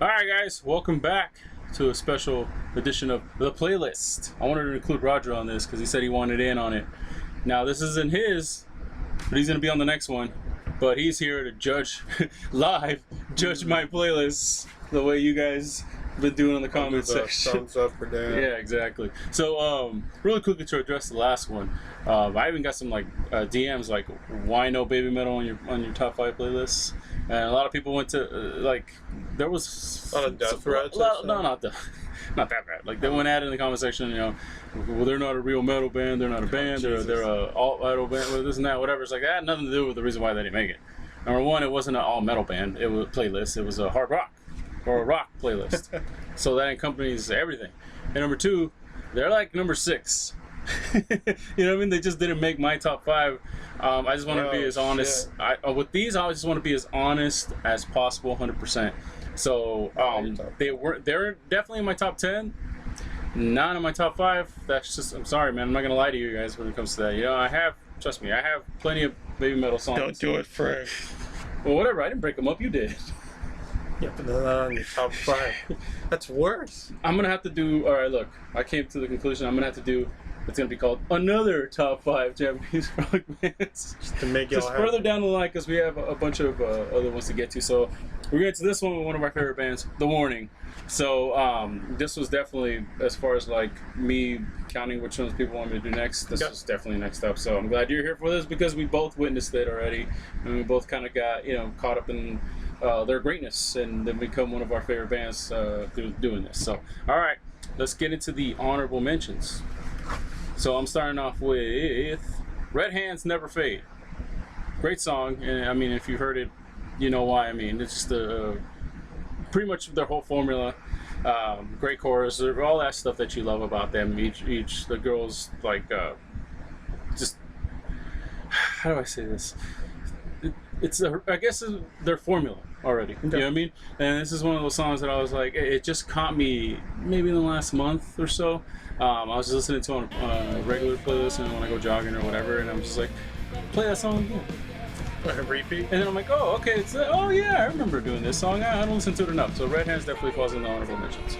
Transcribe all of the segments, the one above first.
Alright guys, welcome back to a special edition of The Playlist. I wanted to include Roger on this because he said he wanted in on it. Now this isn't his, but he's going to be on the next one. But he's here to judge, judge my playlists the way you guys been doing in the comment section. Thumbs up or down. Yeah, exactly. So, really quickly to address the last one, I even got some DMs like, "Why no baby metal on your top 5 playlists?" And a lot of people went to there was a lot of death threats. No, not that bad. Like they went at it in the comment section, well, they're not a real metal band, they're not a band, they're a alt metal band, this and that, whatever. It's like that had nothing to do with the reason why they didn't make it. Number one, it wasn't an all metal band. It was a playlist. It was a hard rock or a rock playlist. So that encompasses everything. And number two, they're like number 6. You know what I mean? They just didn't make my top 5. I just want to be as honest. With these, I just want to be as honest as possible, 100%. So they're definitely in my top 10. Not in my top 5. That's just, I'm sorry, man. I'm not gonna lie to you guys when it comes to that. Trust me, I have plenty of baby metal songs. Don't do it, Frank. Well, whatever. I didn't break them up. You did. Yeah, but they're not on your top 5. That's worse. I'm gonna have to do. All right, look. I came to the conclusion. I'm gonna have to do. It's gonna be called another top 5 Japanese rock bands. Just to make it just further down the line, because we have a bunch of other ones to get to. So we're getting to this one with one of our favorite bands, The Warning. So this was definitely, as far as like me counting which ones people want me to do next, this was definitely next up. So I'm glad you're here for this because we both witnessed it already, and we both kind of got caught up in their greatness and then become one of our favorite bands through doing this. So all right, let's get into the honorable mentions. So I'm starting off with Red Hands Never Fade. Great song, and I mean, if you heard it, you know why. I mean, it's just pretty much their whole formula. Great chorus, all that stuff that you love about them. Each the girls just, how do I say this? I guess it's their formula already. You know what I mean? And this is one of those songs that I was like, it just caught me maybe in the last month or so. I was just listening to it on a regular playlist, and when I go jogging or whatever, and I'm just like, play that song again. Repeat. And then I'm like, oh, okay, oh yeah, I remember doing this song. I don't listen to it enough. So Red Hands definitely falls in the honorable mentions.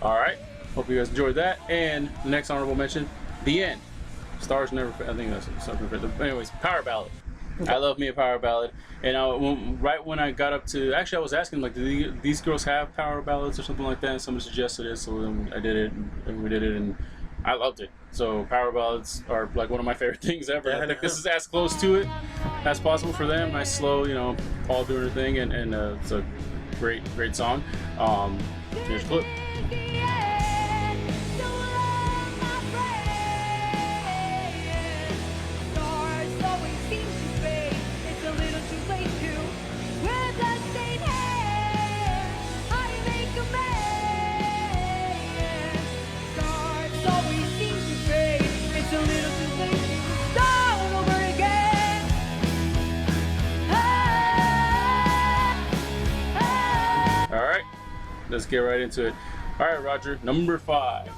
Alright, hope you guys enjoyed that. And the next honorable mention, The End. Stars Never Fade. I think that's something. Anyways, power ballad. I love me a power ballad. And right when I got up to, actually I was asking, like, do these girls have power ballads or something like that? And someone suggested it, so then I did it, and we did it, and I loved it. So power ballads are like one of my favorite things ever. I think this is as close to it as possible for them. Nice, slow, all doing their thing, and it's a great song. Here's a clip. Let's get right into it. All right, Roger, number 5.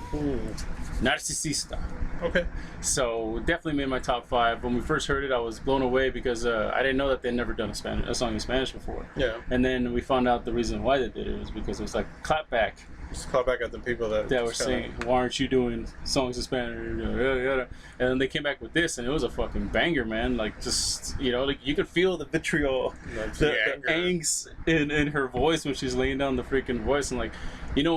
Narcisista. Okay. So definitely made my top 5. When we first heard it, I was blown away because I didn't know that they'd never done a song in Spanish before. Yeah. And then we found out the reason why they did it was because it was like clapback. Just clap back at the people that were saying, "Why aren't you doing songs in Spanish?" And then they came back with this, and it was a fucking banger, man. Like, just like you could feel the vitriol, the angst in her voice when she's laying down the freaking voice, and like, when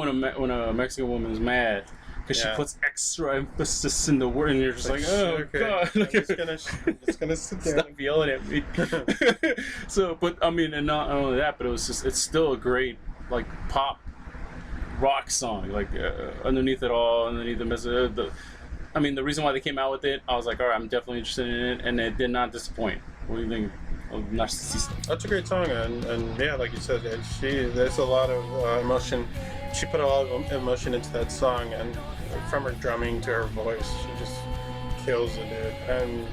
a Mexican woman's mad because she puts extra emphasis in the word, and you're just like, oh god, I'm just gonna sit down. Stop yelling at me. So, but I mean, and not only that, but it's still a great like pop rock song, like underneath it all, underneath the message. The reason why they came out with it, I was like, all right, I'm definitely interested in it, and it did not disappoint. What do you think of Narcisista? That's a great song, and yeah, like you said, there's a lot of emotion. She put a lot of emotion into that song, and from her drumming to her voice, she just kills it, dude. And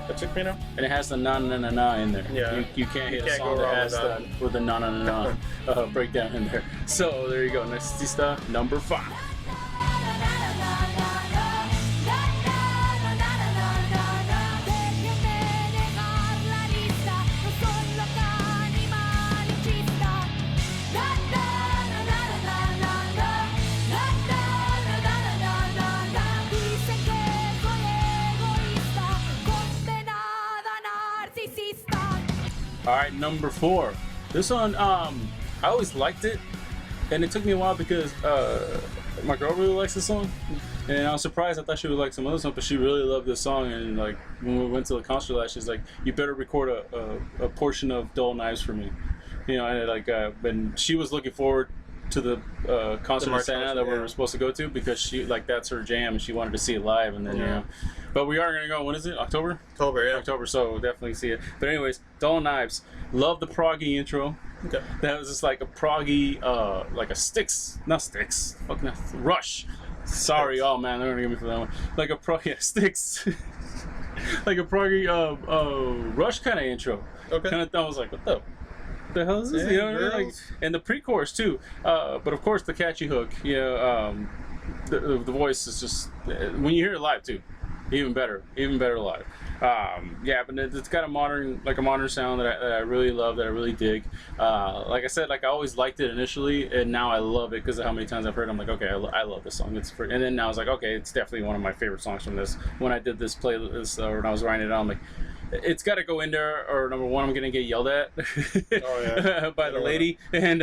It took me now. And it has the na na na na in there. Yeah. You can't hit a can't song go that wrong has with that. with the na na na na breakdown in there. So there you go. Necesita number 5. All right, number 4. This one, I always liked it, and it took me a while because my girl really likes this song, and I was surprised. I thought she would like some other songs, but she really loved this song. And like when we went to the concert last, she's like, "You better record a portion of Dull Knives for me," you know. And like, and she was looking forward to the concert in Santa that we were supposed to go to because she like that's her jam and she wanted to see it live. And then you know, but we are gonna go. When is it? October. Yeah. October. So definitely see it. But anyways, Dull Knives. Love the proggy intro. Okay. That was just like a proggy, like a fucking Rush. Sorry, oh man, they're gonna get me for that one. Like a Sticks. Like a proggy, Rush kind of intro. Okay. Kind of thought I was like, what the hell is this? You know, like, and the pre-chorus too. But of course the catchy hook. You know, the voice is just when you hear it live too, even better live. Yeah, but it's got a modern sound that I really love, that I really dig. Like I said, like I always liked it initially, and now I love it because of how many times I've heard it. I'm like, okay, I love this song. And then now I was like, okay, it's definitely one of my favorite songs from this. When I did this playlist, or when I was writing it out, I'm like, it's got to go in there, or number one, I'm gonna get yelled at by the lady, and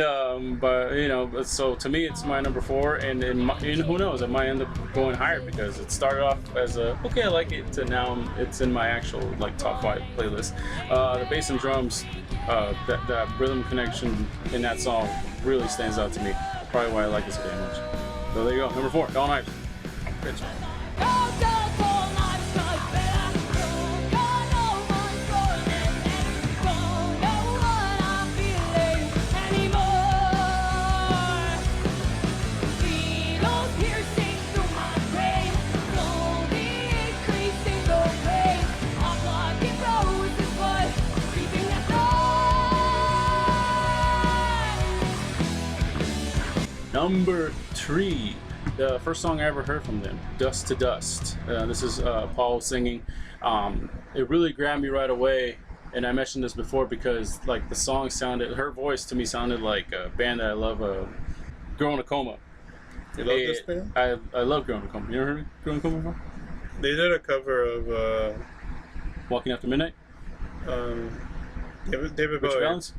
but you know, so to me, it's my number 4, and who knows, it might end up going higher because it started off as a okay, I like it, to now it's in my actual like top 5 playlist. The bass and drums, that rhythm connection in that song really stands out to me. Probably why I like it so damn much. So there you go, number 4, Dull Knives. Great song. Number 3, the first song I ever heard from them, Dust to Dust. This is Paul singing. It really grabbed me right away, and I mentioned this before because like the song sounded, her voice to me sounded like a band that I love, Girl in a Coma. You love this band? I love Girl in a Coma. You ever heard of Girl in a Coma before? They did a cover of Walking After Midnight? David Bowie. Valens?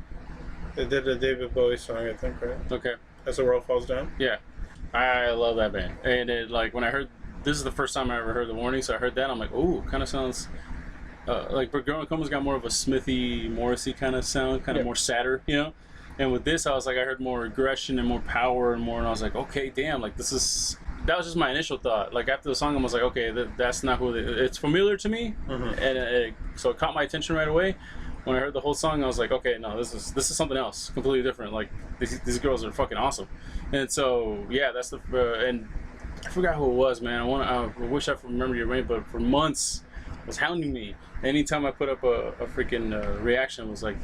They did a David Bowie song, I think, right? Okay. As the World Falls Down? Yeah. I love that band. And it, like, when I heard, this is the first time I ever heard The Warning, so I heard that, I'm like, ooh, kind of sounds, like, but Girl in a Coma's got more of a Smithy, Morrissey kind of sound, kind of more sadder, you know? And with this, I was like, I heard more aggression and more power and more, and I was like, okay, damn, like, this is, that was just my initial thought. Like, after the song, I was like, okay, that's not who it's familiar to me, and so it caught my attention right away. When I heard the whole song, I was like, okay, no, this is something else, completely different. Like, these girls are fucking awesome. And so, yeah, that's the, and I forgot who it was, man. I wish I remember your name, but for months, it was hounding me. Anytime I put up a freaking reaction, it was like,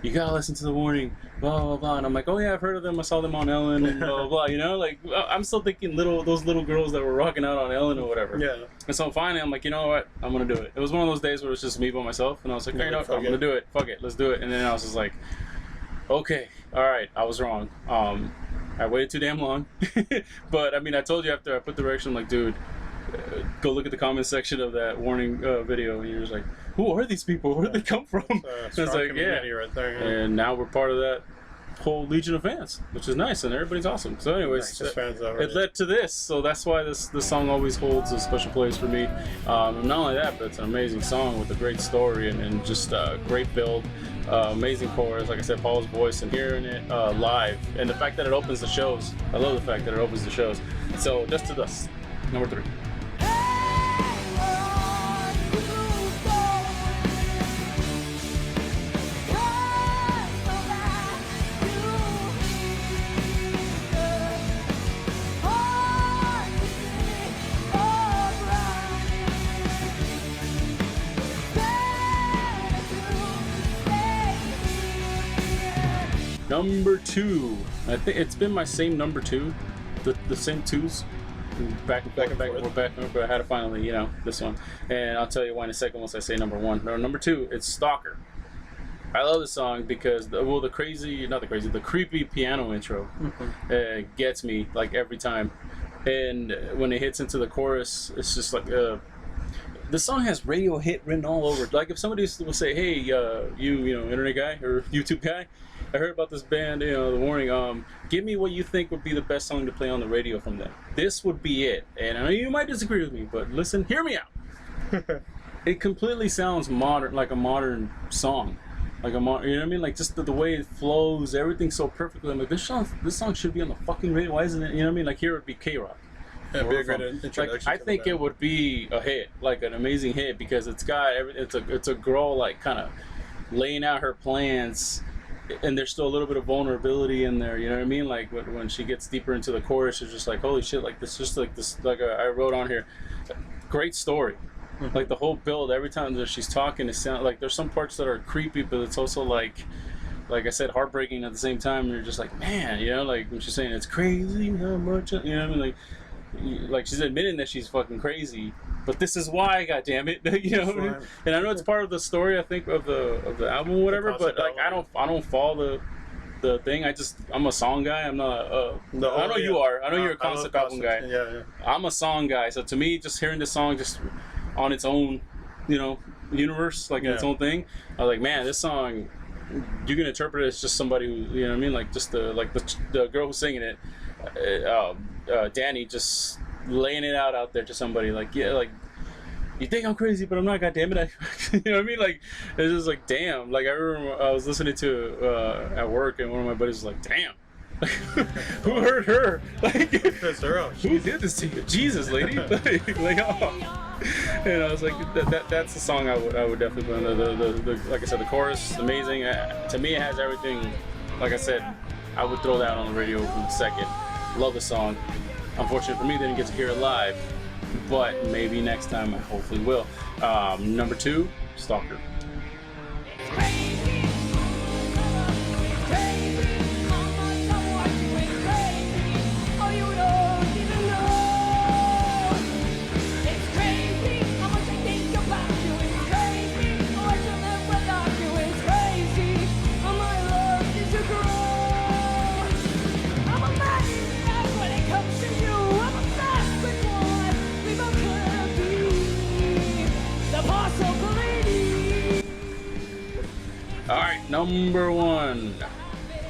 you gotta listen to The Warning, blah, blah, blah. And I'm like, oh yeah, I've heard of them. I saw them on Ellen, and blah, blah, blah. You know, like, I'm still thinking those little girls that were rocking out on Ellen or whatever. Yeah. And so finally, I'm like, you know what? I'm gonna do it. It was one of those days where it was just me by myself, and I was like, hey, you know what? I'm gonna do it. Fuck it, let's do it. And then I was just like, okay, all right, I was wrong. I waited too damn long. But I mean, I told you after I put the reaction, I'm like, dude, go look at the comment section of that Warning video, and you're just like, who are these people? Where did they come from? It's like, yeah. Right there, yeah. And now we're part of that whole legion of fans, which is nice, and everybody's awesome. So anyways, it led to this, so that's why this song always holds a special place for me. Not only that, but it's an amazing song with a great story and just great build, amazing chorus, like I said, Paul's voice, and hearing it live, and the fact that it opens the shows. I love the fact that it opens the shows. So Dust to Dust, number 3. number 2. I think it's been my same number 2, the same 2s. Back and forth, but I had to finally, this one. And I'll tell you why in a second once I say number 1. No, number 2, it's Stalker. I love this song because the creepy piano intro gets me like every time. And when it hits into the chorus, it's just like the song has radio hit written all over. Like if somebody will say, "Hey, you internet guy or YouTube guy, I heard about this band, The Warning. Give me what you think would be the best song to play on the radio from them. This would be it." And I know you might disagree with me, but listen, hear me out. It completely sounds modern, like a modern song. Like you know what I mean? Like just the way it flows, everything's so perfectly. I'm like, this song should be on the fucking radio. Why isn't it? You know what I mean? Like here it would be K-Rock. Yeah, be a great introduction. Like, I think it would be a hit, like an amazing hit, because it's got it's a girl like kind of laying out her plans, and there's still a little bit of vulnerability in there. You know what I mean? Like when she gets deeper into the chorus, it's just like, holy shit! Like this, just like this, like I wrote on here, great story. Like the whole build, every time that she's talking, it sounds like there's some parts that are creepy, but it's also like I said, heartbreaking at the same time. And you're just like, man, like when she's saying it's crazy how much, you know what I mean? Like she's admitting that she's fucking crazy, but this is why, God damn it, you know what I mean? And I know it's part of the story, I think, of the album or whatever, but like I don't follow the thing. I'm a song guy. I'm not I know you are. I know you're a concept album guy. Yeah. I'm a song guy. So to me, just hearing this song just on its own, universe, like in its own thing, I was like, man, this song, you can interpret it as just somebody who, you know what I mean, like just the girl who's singing it, Danny, just laying it out there to somebody, like, yeah, like, you think I'm crazy, but I'm not, goddammit. You know what I mean? Like, it's just like, damn. Like, I remember I was listening to at work, and one of my buddies was like, damn. Who hurt her? Like, who did this to you? Jesus, lady. like, oh. And I was like, that's the song I would definitely put on the like I said, the chorus is amazing. To me, it has everything. Like I said, I would throw that on the radio in a second. Love the song. Unfortunately for me, didn't get to hear it live, but maybe next time I hopefully will. Number 2, Stalker. Alright, number 1.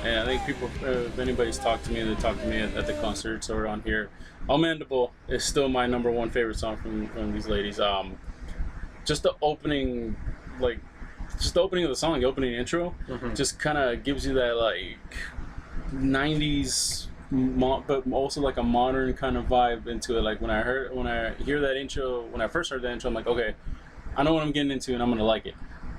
And I think people, if anybody's talked to me, they talk to me at the concerts or on here. Mandible is still my number 1 favorite song from these ladies. Just the opening, just the opening of the song, the opening intro, just kind of gives you that like 90s, but also like a modern kind of vibe into it. Like when I hear that intro, when I first heard that intro, I'm like, okay, I know what I'm getting into, and I'm gonna like it.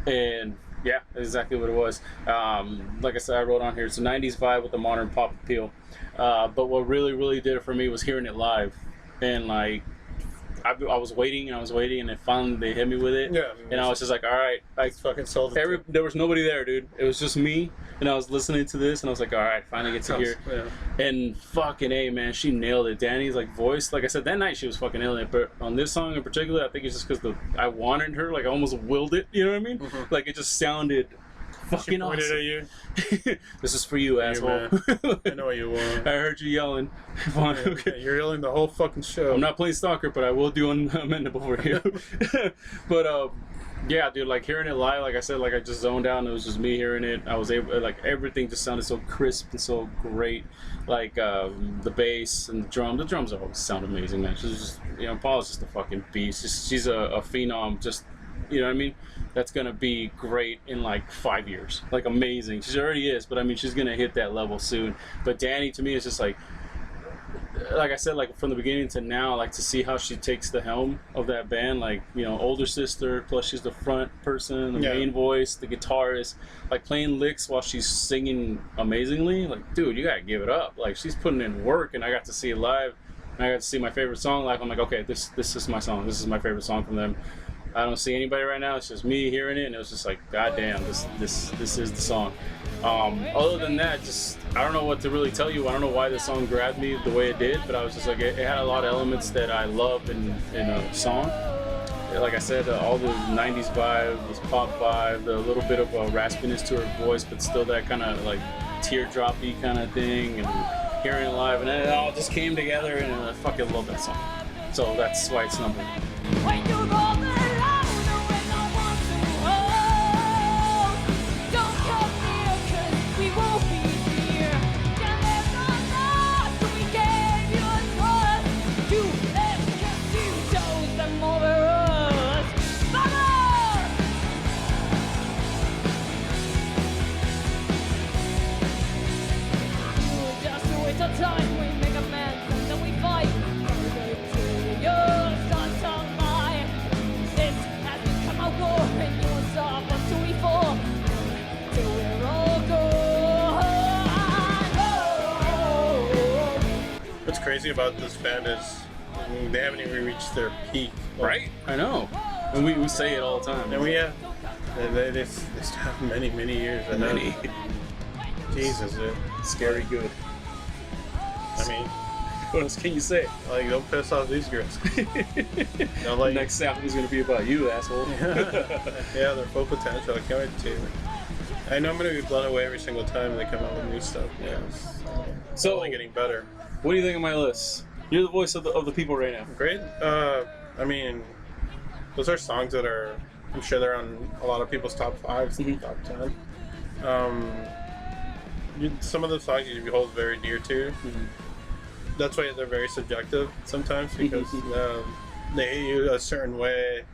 And yeah, that's exactly what it was. Like I said, I wrote on here, it's a 90s vibe with a modern pop appeal. But what really, really did it for me was hearing it live. And like, I was waiting, and then finally they hit me with it. Yeah. And I was just like, all right. I fucking sold it. There was nobody there, dude. It was just me. And I was listening to this, and I was like, all right, finally get to hear. Yeah. And fucking A, man, she nailed it. Danny's like voice, like I said, that night she was fucking nailing it. But on this song in particular, I think it's just because I wanted her, like I almost willed it. You know what I mean? Like it just sounded fucking awesome. At you. This is for you, asshole. I know what you want. I heard you yelling. Okay. You're yelling the whole fucking show. I'm not playing Stalker, but I will do Unamendable for you. But yeah, dude, like hearing it live, like I said, like I just zoned out, and it was just me hearing it. I was able, like everything just sounded so crisp and so great. Like the bass and the drums always sound amazing, man. She's just, Paula's just a fucking beast. She's a phenom. Just, you know what I mean? That's gonna be great in like 5 years. Like amazing. She already is, but I mean, she's gonna hit that level soon. But Danny, to me, is just like I said, like from the beginning to now, like to see how she takes the helm of that band, like, older sister, plus she's the front person, the main voice, the guitarist, like playing licks while she's singing amazingly. Like, dude, you gotta give it up. Like, she's putting in work, and I got to see it live, and I got to see my favorite song live. I'm like, okay, this is my song. This is my favorite song from them. I don't see anybody right now. It's just me hearing it, and it was just like, God damn, this is the song. Other than that, just I don't know what to really tell you. I don't know why the song grabbed me the way it did, but I was just like, it had a lot of elements that I love in a song. Like I said, all the 90s vibe, this pop vibe, the little bit of a raspiness to her voice, but still that kind of like teardroppy kind of thing, and hearing it live, and it all just came together, and I fucking love that song. So that's why it's number one. What's crazy about this band is they haven't even reached their peak. Right? I know. And we say it all the time. And they still have many years ahead. Many. Jesus, dude. Scary good. I mean, what else can you say? like, don't piss off these girls. Like, next album is gonna be about you, asshole. yeah, their full potential. I can't wait to. I know I'm gonna be blown away every single time they come out with new stuff. Yeah. It's So only getting better. What do you think of my list? You're the voice of the people right now. Great. I mean, those are songs that are, I'm sure they're on a lot of people's top 5s, top 10. Some of the songs you hold very dear to. That's why they're very subjective sometimes, because they hit you a certain way.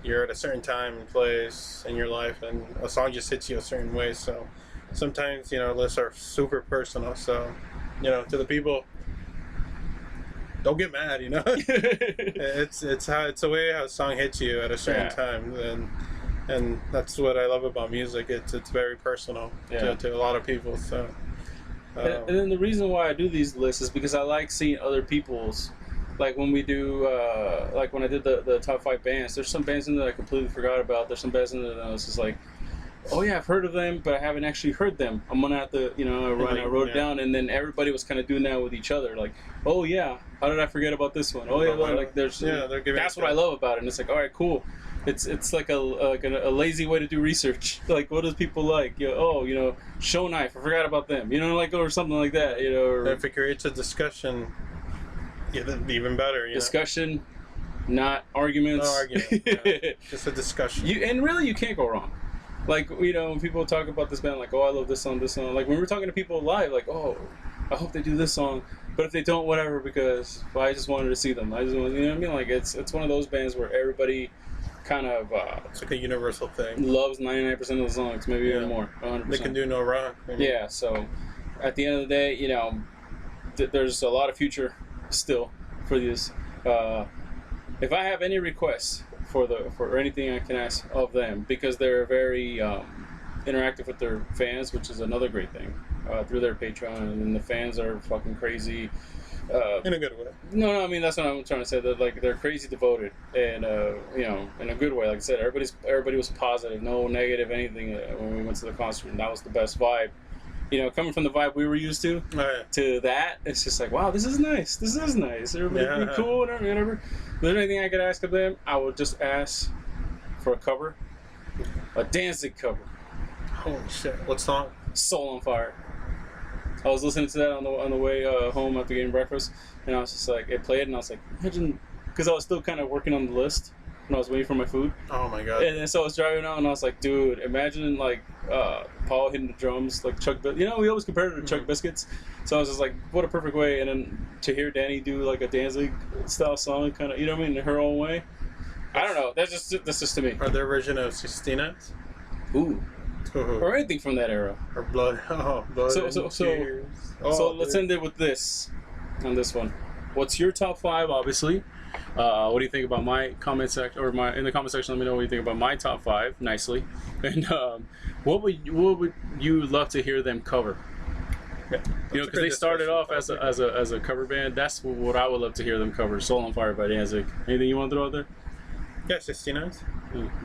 You're at a certain time and place in your life, and a song just hits you a certain way. So sometimes, lists are super personal. So, to the people, don't get mad. It's the way how a song hits you at a certain time, and that's what I love about music. It's very personal to a lot of people. So. And then the reason why I do these lists is because I like seeing other people's, like when we do, like when I did the top 5 bands, there's some bands in there I completely forgot about. There's some bands in there that I was just like, oh yeah, I've heard of them, but I haven't actually heard them. I'm gonna have to, I wrote it down, and then everybody was kind of doing that with each other, like, oh yeah, how did I forget about this one? Oh yeah, like that's what I love about it. And it's like, all right, cool. It's like a lazy way to do research. Like, what do people like? Show Knife. I forgot about them. Or something like that. Or if it creates a discussion, that'd be even better. Discussion, not arguments. No argument. Just a discussion. And really, you can't go wrong. Like, when people talk about this band, like, oh, I love this song. Like, when we're talking to people live, like, oh, I hope they do this song. But if they don't, whatever, because I just wanted to see them. I just want, Like, it's one of those bands where everybody kind of it's like a universal thing. Loves 99% of the songs, maybe even more. 100%. They can do no wrong. Yeah. So, at the end of the day, there's a lot of future still for this. If I have any requests for anything I can ask of them, because they're very interactive with their fans, which is another great thing, through their Patreon, and the fans are fucking crazy. In a good way. No, I mean, that's what I'm trying to say. That like they're crazy devoted, and in a good way. Like I said, everybody was positive, no negative anything when we went to the concert, and that was the best vibe. Coming from the vibe we were used to that, it's just like, wow, this is nice. Everybody be cool and whatever. If there's anything I could ask of them, I would just ask for a cover, a Danzig cover. Holy shit! What song? Soul on Fire. I was listening to that on the way home after getting breakfast, and I was just like, it played, and I was like, imagine, because I was still kind of working on the list when I was waiting for my food. Oh my god! And then so I was driving out, and I was like, dude, imagine like Paul hitting the drums like Chuck. We always compare it to Chuck Biscuits, so I was just like, what a perfect way. And then to hear Danny do like a Danzig style song, kind of, in her own way. I don't know. That's just to me. Or their version of Sistina. Ooh. Or anything from that era. Or blood. Blood. So let's end it with this. On this one, what's your top 5? Obviously. What do you think about my comment section, or in the comment section? Let me know what you think about my top 5 nicely. And what would you love to hear them cover? Yeah, because they started off as a cover band. That's what I would love to hear them cover. Soul on Fire by Danzig. Anything you want to throw out there? Yeah, 69s.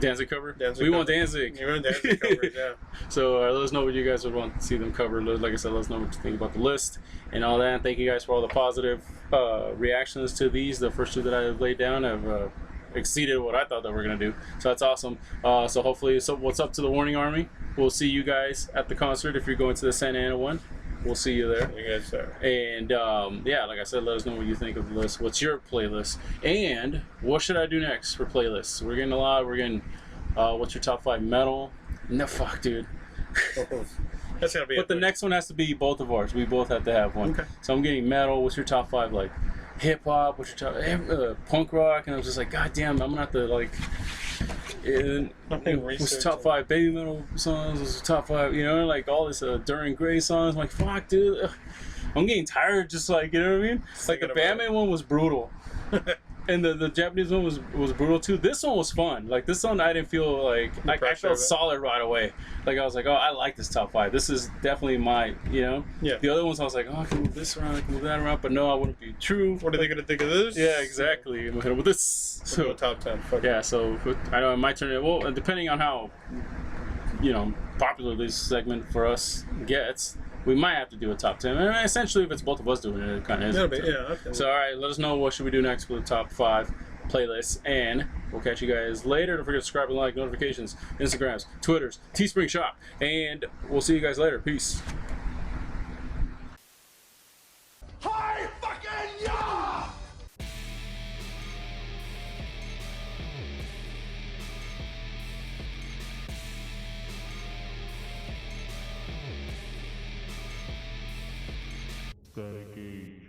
Danzig cover? Danzig we cover. want Danzig. You want Danzig covers, yeah. So let us know what you guys would want to see them cover. Like I said, let us know what you think about the list and all that. And thank you guys for all the positive reactions to these. The first two that I have laid down have exceeded what I thought that we were going to do. So that's awesome. So hopefully, what's up to the Warning Army? We'll see you guys at the concert if you're going to the Santa Ana one. We'll see you there. You guys are. And yeah, like I said, let us know what you think of the list. What's your playlist? And what should I do next for playlists? We're getting a lot. We're getting what's your top 5 metal? No, fuck, dude. That's gonna be. But the next one has to be both of ours. We both have to have one. Okay. So I'm getting metal. What's your top 5? Like hip hop. What's your top punk rock? And I was just like, God damn, I'm gonna have to like. What's the top 5 baby metal songs? What's the top 5? You know, like all this Duran Gray songs. I'm like, fuck, dude. Ugh. I'm getting tired. Just like, you know what I mean? Like the band-maid one was brutal. And the Japanese one was brutal too. This one was fun. Like this one, I didn't feel like I felt solid right away. Like I was like, oh, I like this top 5. This is definitely my, you know. Yeah. The other ones, I was like, oh, I can move this around, I can move that around, but no, I wouldn't be true. What are they gonna think of this? Yeah, exactly. I'm gonna with this. So top 10. Fuck yeah. So I know it might turn. Well, depending on how, you know, popular this segment for us gets. We might have to do a top 10. And essentially, if it's both of us doing it, it kind of is. Okay. So, all right, let us know what should we do next for the top 5 playlists. And we'll catch you guys later. Don't forget to subscribe and like notifications, Instagrams, Twitters, Teespring Shop. And we'll see you guys later. Peace. Hi, fucking yeah! Static Age.